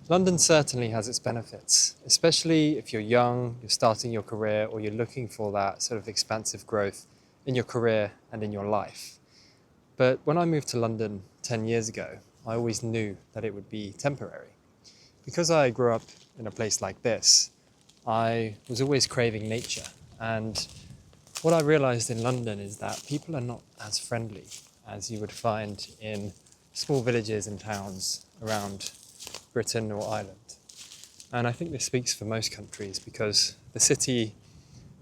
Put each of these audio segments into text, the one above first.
London certainly has its benefits, especially if you're young, you're starting your career, or you're looking for that sort of expansive growth in your career and in your life. But when I moved to London 10 years ago, I always knew that it would be temporary. Because I grew up in a place like this, I was always craving nature. And what I realized in London is that people are not as friendly as you would find in small villages and towns around Britain or Ireland. And I think this speaks for most countries because the city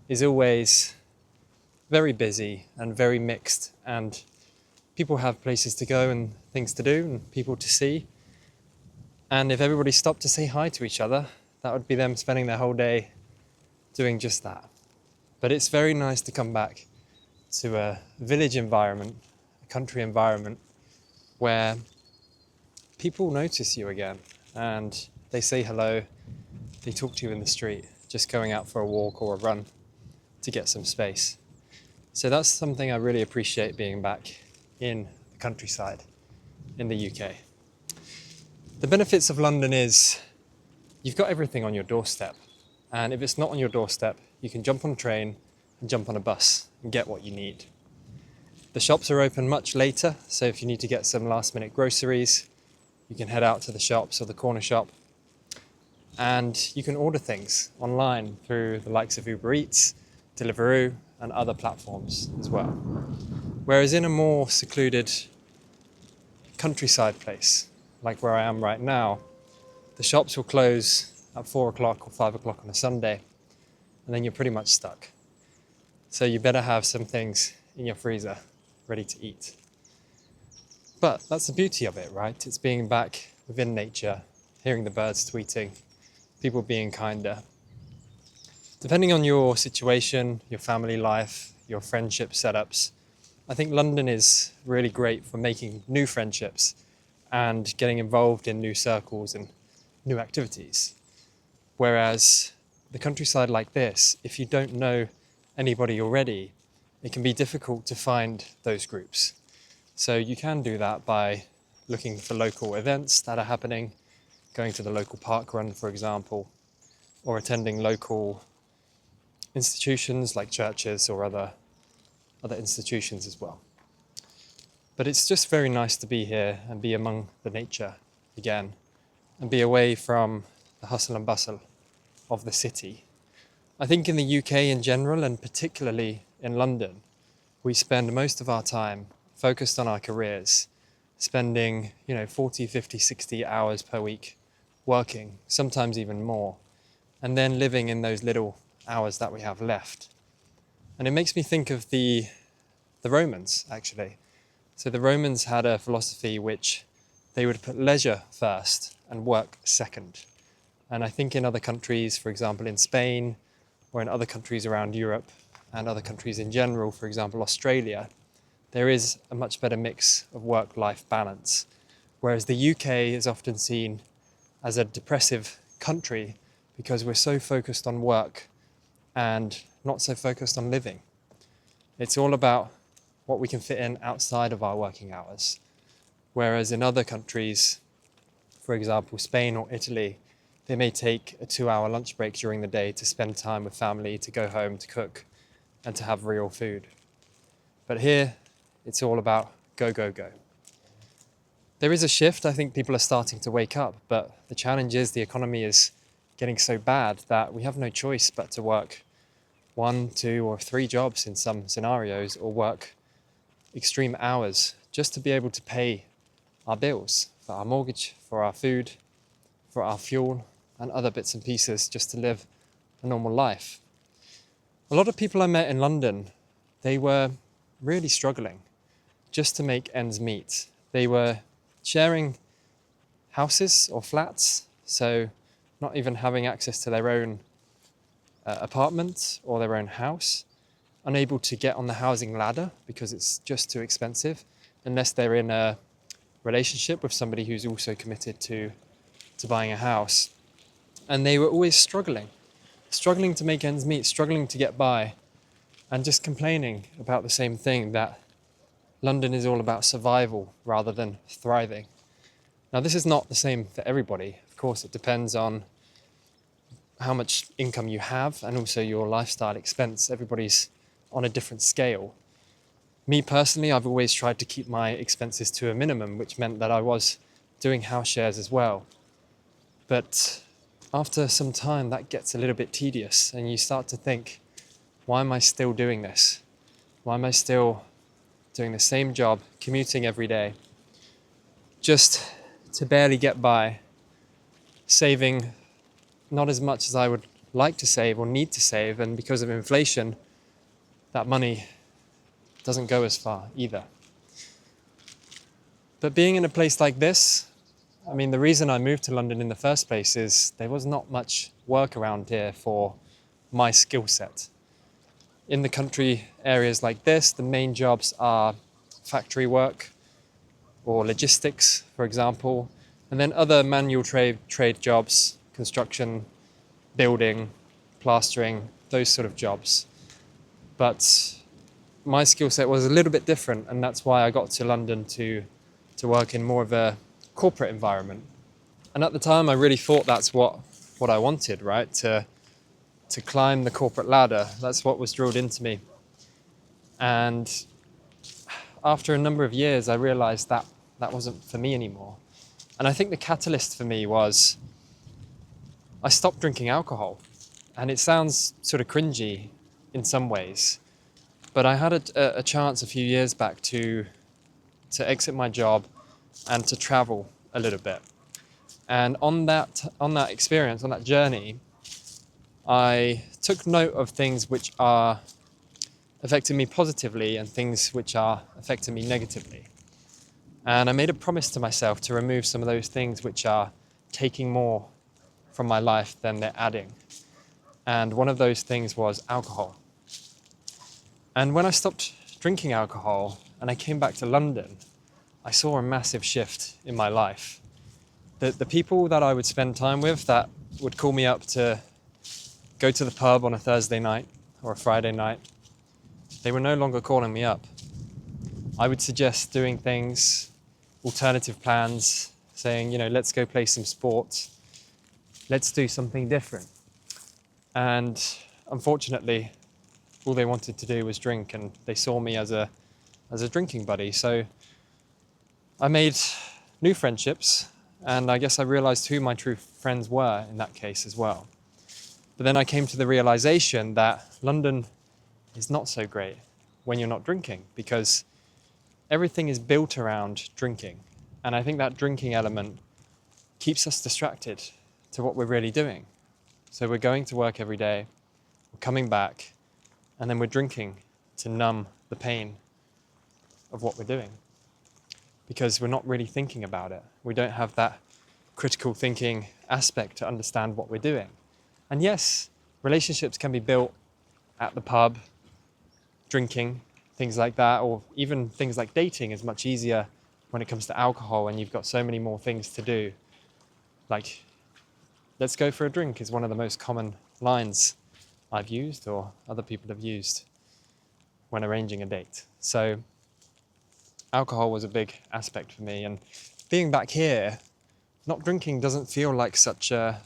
is always very busy and very mixed, and people have places to go and things to do and people to see. And if everybody stopped to say hi to each other, that would be them spending their whole day doing just that. But it's very nice to come back to a village environment, a country environment, where people notice you again and they say hello, they talk to you in the street, just going out for a walk or a run to get some space. So that's something I really appreciate being back in the countryside in the UK. The benefits of London is you've got everything on your doorstep. And if it's not on your doorstep, you can jump on a train and jump on a bus and get what you need. The shops are open much later, so if you need to get some last minute groceries, you can head out to the shops or the corner shop. And you can order things online through the likes of Uber Eats, Deliveroo, and other platforms as well. Whereas in a more secluded countryside place, like where I am right now, the shops will close at 4 o'clock or 5 o'clock on a Sunday, and then you're pretty much stuck. So you better have some things in your freezer ready to eat. But that's the beauty of it, right? It's being back within nature, hearing the birds tweeting, people being kinder. Depending on your situation, your family life, your friendship setups, I think London is really great for making new friendships and getting involved in new circles and new activities. Whereas the countryside like this, if you don't know anybody already, it can be difficult to find those groups. So you can do that by looking for local events that are happening, going to the local park run, for example, or attending local institutions like churches or other institutions as well. But it's just very nice to be here and be among the nature again and be away from the hustle and bustle of the city. I think in the UK in general, and particularly in London, we spend most of our time focused on our careers, spending 40, 50, 60 hours per week working, sometimes even more, and then living in those little hours that we have left. And it makes me think of the Romans, actually. So the Romans had a philosophy which they would put leisure first and work second. And I think in other countries, for example, in Spain, or in other countries around Europe, and other countries in general, for example, Australia, there is a much better mix of work-life balance. Whereas the UK is often seen as a depressive country because we're so focused on work and not so focused on living. It's all about what we can fit in outside of our working hours. Whereas in other countries, for example, Spain or Italy, they may take a 2-hour lunch break during the day to spend time with family, to go home, to cook, and to have real food. But here, it's all about go, go, go. There is a shift. I think people are starting to wake up, but the challenge is the economy is getting so bad that we have no choice but to work 1, 2, or 3 jobs in some scenarios, or work extreme hours just to be able to pay our bills, for our mortgage, for our food, for our fuel, and other bits and pieces just to live a normal life. A lot of people I met in London, they were really struggling just to make ends meet. They were sharing houses or flats, so not even having access to their own apartment or their own house, unable to get on the housing ladder because it's just too expensive, unless they're in a relationship with somebody who's also committed to buying a house. And they were always struggling to make ends meet, struggling to get by, and just complaining about the same thing, that London is all about survival rather than thriving. Now, this is not the same for everybody. Of course, it depends on how much income you have and also your lifestyle expense. Everybody's on a different scale. Me personally, I've always tried to keep my expenses to a minimum, which meant that I was doing house shares as well. But after some time, that gets a little bit tedious and you start to think, why am I still doing this? Why am I still doing the same job, commuting every day, just to barely get by, saving not as much as I would like to save or need to save, and because of inflation, that money doesn't go as far either. But being in a place like this, I mean, the reason I moved to London in the first place is there was not much work around here for my skill set. In the country areas like this, the main jobs are factory work or logistics, for example, and then other manual trade jobs, construction, building, plastering, those sort of jobs. But my skill set was a little bit different, and that's why I got to London to work in more of a corporate environment. And at the time, I really thought that's what I wanted, right? To climb the corporate ladder. That's what was drilled into me. And after a number of years, I realized that that wasn't for me anymore. And I think the catalyst for me was I stopped drinking alcohol. And it sounds sort of cringy in some ways, but I had a chance a few years back to exit my job and to travel a little bit. And on that experience, on that journey, I took note of things which are affecting me positively and things which are affecting me negatively. And I made a promise to myself to remove some of those things which are taking more from my life than they're adding. And one of those things was alcohol. And when I stopped drinking alcohol and I came back to London, I saw a massive shift in my life. The people that I would spend time with that would call me up to go to the pub on a Thursday night or a Friday night, they were no longer calling me up. I would suggest doing things, alternative plans, saying, let's go play some sport. Let's do something different. And unfortunately, all they wanted to do was drink, and they saw me as a drinking buddy. So I made new friendships, and I guess I realized who my true friends were in that case as well. But then I came to the realization that London is not so great when you're not drinking, because everything is built around drinking. And I think that drinking element keeps us distracted to what we're really doing. So we're going to work every day, we're coming back, and then we're drinking to numb the pain of what we're doing. Because we're not really thinking about it. We don't have that critical thinking aspect to understand what we're doing. And yes, relationships can be built at the pub, drinking, things like that, or even things like dating is much easier when it comes to alcohol and you've got so many more things to do. Like, let's go for a drink is one of the most common lines I've used or other people have used when arranging a date. So alcohol was a big aspect for me, and being back here, not drinking doesn't feel like such a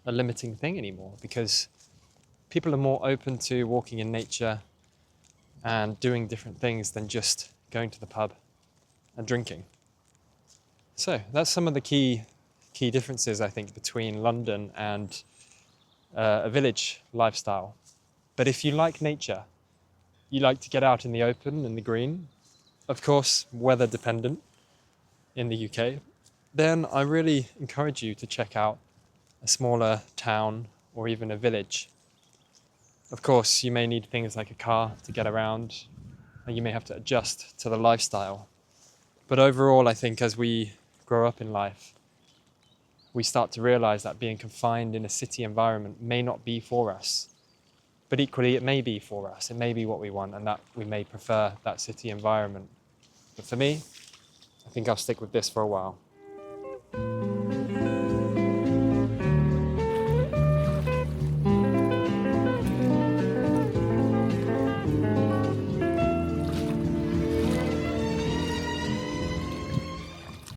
limiting thing anymore, because people are more open to walking in nature and doing different things than just going to the pub and drinking. So that's some of the key differences, I think, between London and a village lifestyle. But if you like nature, you like to get out in the open, in the green, of course, weather dependent in the UK, then I really encourage you to check out a smaller town or even a village. Of course, you may need things like a car to get around, and you may have to adjust to the lifestyle. But overall, I think as we grow up in life, we start to realize that being confined in a city environment may not be for us. But equally, it may be for us. It may be what we want, and that we may prefer that city environment. But for me, I think I'll stick with this for a while.